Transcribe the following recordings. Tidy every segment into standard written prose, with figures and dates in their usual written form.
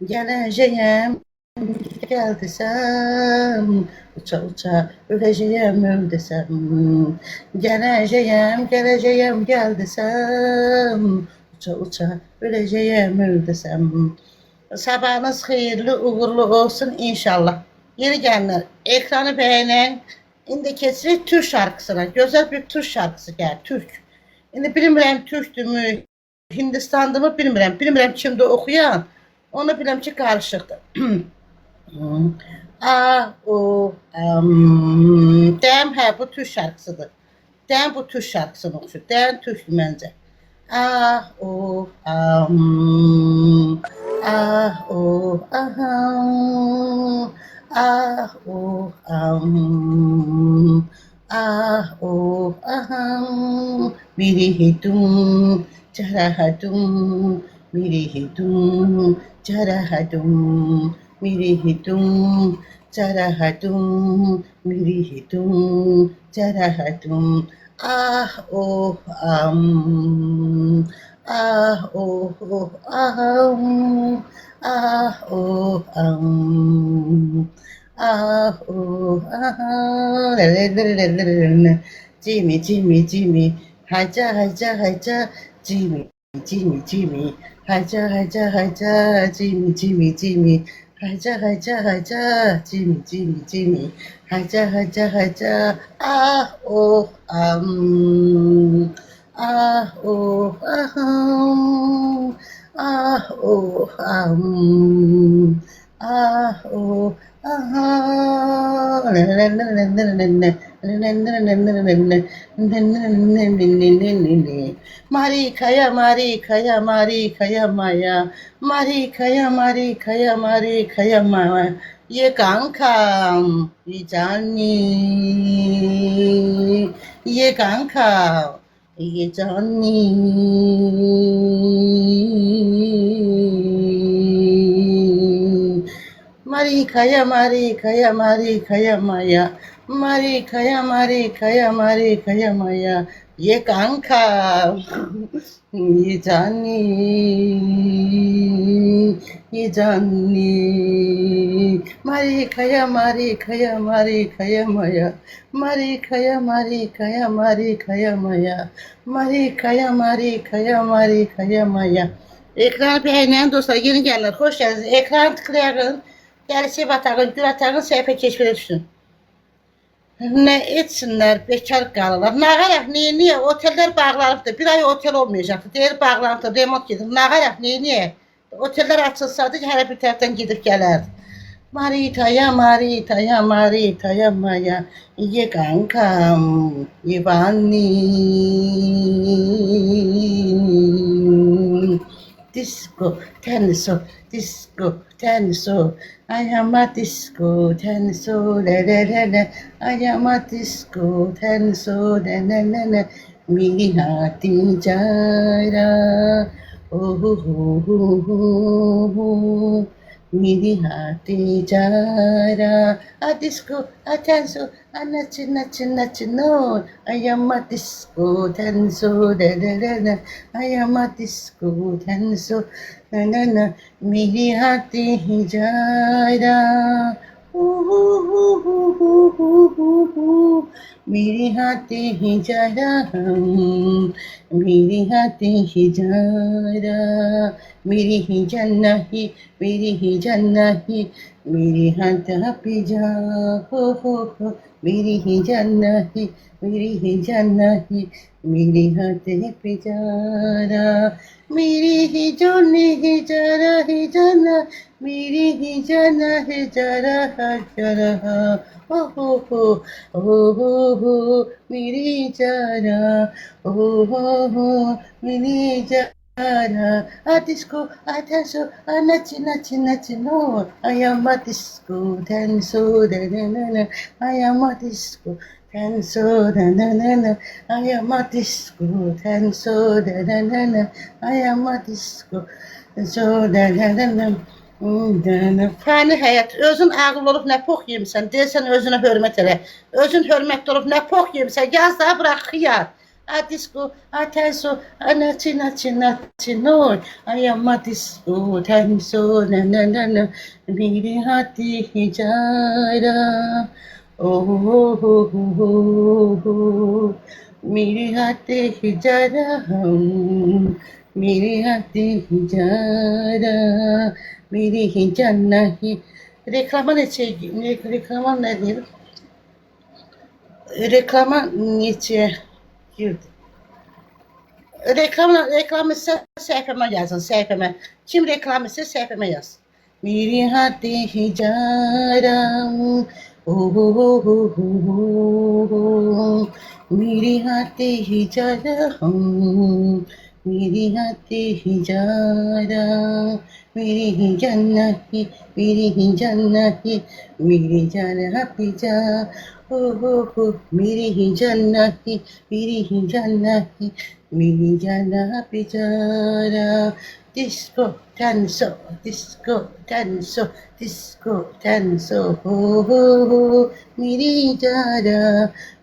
Gələcəyəm, gəl desəm, uça uça öləcəyəm, öl desəm. Gələcəyəm, gəl desəm, uça uça öləcəyəm, öl desəm. Sabahınız xeyirli, uğurlu olsun inşallah. Yeni gelenler, ekranı beğenen, indi keçirik Türk şarkısına. Güzel bir Türk şarkısı gəlir, Türk. İndi bilmirəm Türkdür mü, Hindistandır mı bilmirəm. Bilmirəm kimdir oxuyan. Onu biləm ki, qarışıqdır. A, o, deyəm, hə, bu Türk şarkısıdır. Deyəm, bu Türk şarkısını oxuşur. Deyəm, Türkdür məncə. Ah, o, ah, o, aham. Ah, oh, ah, oh, aham. Mirihidum, charahadum, mirihidum, charahadum, mirihidum, charahadum, mirihidum, charahadum. Ah, oh, ah, oh, oh, ah, oh, ah, oh, ah, Jimmy, Jimmy, Jimmy, haja, haja, haja, Jimmy, Jimmy, Jimmy, haja, haja, haja, Jimmy, Jimmy, Jimmy, haja, haja, haja, Jimmy, Jimmy, Jimmy, haja, haja, haja, ah, oh, ah, oh, ah, oh, ah, oh, Marikaya, Marikaya, Marikaya, Maya, Marikaya, Marikaya, Marikaya, Maya, ye kankam, ye Johnny, ye kankam, ye Johnny. Marikaya, Marikaya, Marikaya, Maya, Marikaya, Marikaya, Marikaya, Maya, ye kanka, ye Johnny, Marikaya, Marikaya, Marikaya, Maya, Marikaya, Marikaya, Marikaya, Maya, Marikaya, Marikaya, Marikaya, Maya. Ekran beğenen dostlar, yeni gelenler hoş geldiniz. Ekran tıklayın. Gəlisi batağın, gül atağın səhifə keşfə düşsün. Nə etsinlər, bekar qalırlar. Nağaraq, niyə? Otellər bağlanıbdır. Bir ay otel olmayacaqdır. Deyir, bağlanıbdır, remont gedir. Nağaraq, niyə? Otellər açılsaydı, hələ bir tərəfdən gedib gələrdi. Maritaya, Maritaya, Maritaya, Maya, ye kankam, Ivani. Disco, tenso, disco, tenso. I am a disco, tenso, la la la la. I am a disco, tenso, la la la la. Meri hati jara, oh oh oh oh oh. Meri hati jara, a disco, a tenso, a nachi nachi nachi no. I am a disco, tenso, la la la la. I am a disco, tenso, na na na. Meri hati jara. मेरे हाथे ही जरा मेरे हाथे ही जरा मेरी ही जन्ना ही मेरी ही जन्ना ही मेरे हाथ पे जा हो मेरी ही जन्ना ही मेरी ही जन्ना ही मेरे हाथ पे जरा मेरी ही जोनी ही जरा ही जना मेरी ही जना है जरा जरा हो मेरी जरा हो मेरी जरा a disco a danzo a nachi nachi nachi no I am a disco danzo da na na na I am a disco danzo da na na na I am a disco danzo da na na na I am a disco danzo da na na na Fani həyat, özün ağıllı olub nə pox yemisən, deyirsən özünə hörmət elə. Özün hörmətli olub nə pox yemisən, yaz da bırax xiyar. a disco, a tenso, a nachi nachi nachi no. I am a disco tenso, na na na na. Miri hati hijara. Oh, oh, oh, oh, oh. मेरे हाथे हिजारा मेरे हाथे hicara मेरी hijana hi reklama ne şey reklama ne diyor reklama niçe girdi reklam ise sayfama yazın sayfama kim reklam ise sayfama yaz मेरे हाथे हिजारा oh, oh, oh, oh, oh. मेरे हाथे हिजारा मेरे हाथे हिजारा मेरी ही जाना ही मेरी ही जाना ही मेरी जाना पिजा हो मेरी ही जाना ही मेरी ही जाना ही मेरी जाना पिजारा disco tanso disco tanso disco tanso ho मेरी Zara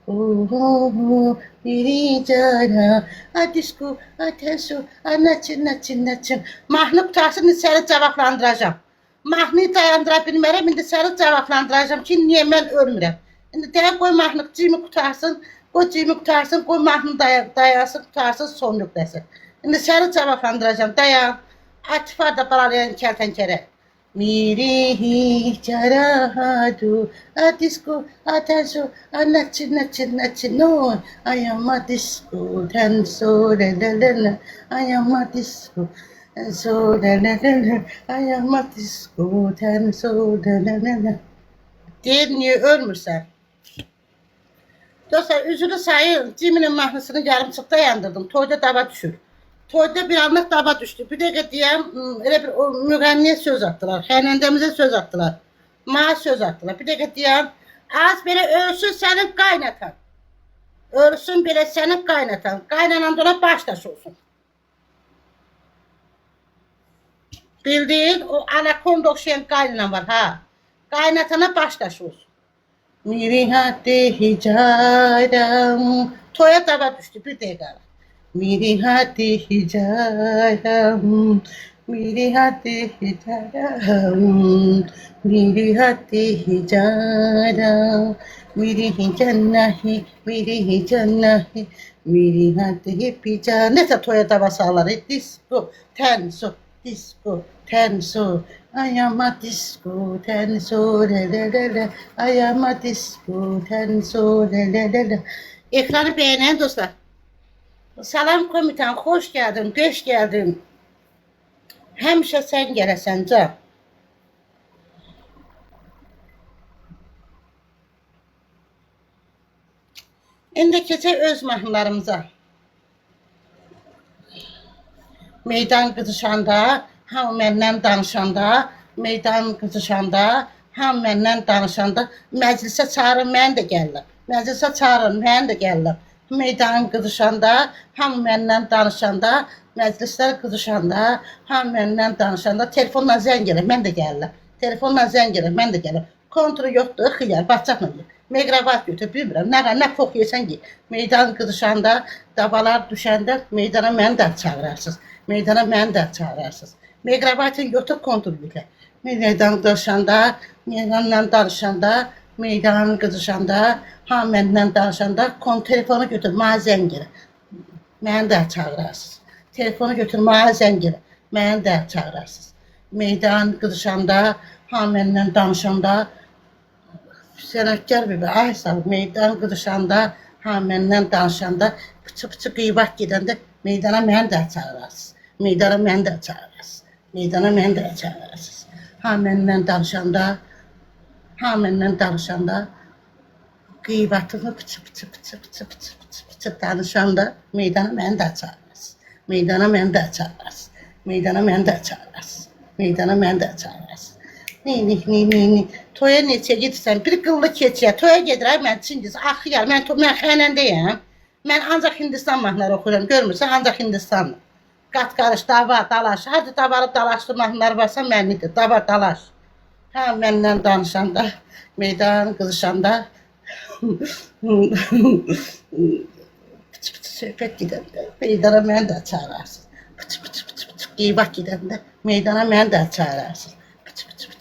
oh, biri cara, a disco, a tenso, a naçın. Mahnı qutarsın, səni cavablandıracağım. Mahnıyı dayandıra bilmərəm, indi səni cavablandıracağım ki, niyə mən ölmürəm. İndi deyək, qoy mahnı cimi qutarsın, qoy mahnı dayansın, qutarsın, son nöqtəsi. İndi səni cavablandıracağım, dayan. Atifar da balalayan kərtənkərə. Miri carahadu a disco a tanso a nachi no I am a disco tanso la I am a disco tanso la I am a disco tanso la Deyir niye ölmürsən? Dostlar üzülü sayın Ciminin mahnısını yarımçıqda yandırdım. Toyda dava düşür. Toyda bir anlıq dava düşdü. Bir dəqiqə deyəm, elə bir müğənniyə söz atdılar. Xənəndəmizə söz atdılar. Mənə söz atdılar. Bir dəqiqə deyəm, az belə ölsün sənin qaynatan. Ölsün belə sənin qaynatan. Qaynanan da ona baş daşı olsun. Bildiğin o anakonda oxşayan qaynanan var ha. Qaynatana baş daşı olsun. Miri hati hicaram. Toya dava düşdü bir dəqiqə. मेरे हाथे हिजारा मेरे हाथे हिजारा मेरे हाथे हिजारा मेरी ही जाना ही मेरी ही जाना ही मेरे हाथे pizza neyse toya tavasaları disco tenso disco tenso I am a disco tenso la I am a disco tenso la ekranı beğenen dostlar. Salam komitan, hoş geldin, beş geldin. Həmişə sən gələsən can. İndi keçək öz mahnılarımıza. Meydan qızışanda, hamı məndən danışanda, meydan qızışanda, hamı məndən danışanda, məclisə çağırın, mən də gəlirəm. Məclisə çağırın, mən də gəlirəm. Meydan qızışanda, hamı məndən danışanda, məclislər qızışanda, hamı məndən danışanda, telefonla zəng gəlir, mən də gəlirəm. Telefonla zəng gəlir, mən də gəlirəm. Kontru yoxdur, xiyar, başçaqla gəlir. Meqrabat götür, bilmirəm, nə pox yesən ki, meydan qızışanda, davalar düşəndə meydana məni də çağırarsınız. Meydana məni də çağırarsınız. Meqrabatın götür, kontru yüklə. Meydan qızışanda, meydanla danışanda, meydan qızışanda, ha məndən danışanda telefonu götür, mənə zəng gəlir. Məni də çağırarsınız. Telefonu götür, mənə zəng gəlir. Məni də çağırarsınız. Meydan qızışanda, ha məndən danışanda, sənətkar bir ay sağ ol, meydan qızışanda, ha məndən danışanda, pıçı qıybat gedəndə meydana məni də çağırarsınız. Meydana məni də çağırarsınız. Meydana məni də çağırarsınız. Ha məndən danışanda, qıybatını pıçı danışanda meydana məni də çağırarsınız. Meydana məni də çağırarsınız. Meydana məni də çağırarsınız. Meydana məni də çağırarsınız. Ni. Toya neçə gedirsən? Bir qıllı keçiyə. Toya gedirəm, mən Çingiz. Axı gəl, mən xənəndəyəm. Mən ancaq Hindistan mahnıları oxuyuram. Görmürsən, ancaq Hindistanlı. Qat qarış, dava, dalaş. Hadi davalı dalaşlı mahnılar varsa mənlidir. Dava, dalaş. Ha, məndən danışanda, meydan qızışanda, Pıtı pıtı söhbət gedəndə meydana məni də çağırarsın. Pıtı pıtı pıtı pıtı qeybət gedəndə meydana məni də çağırarsın. Pıtı pıtı pıtı.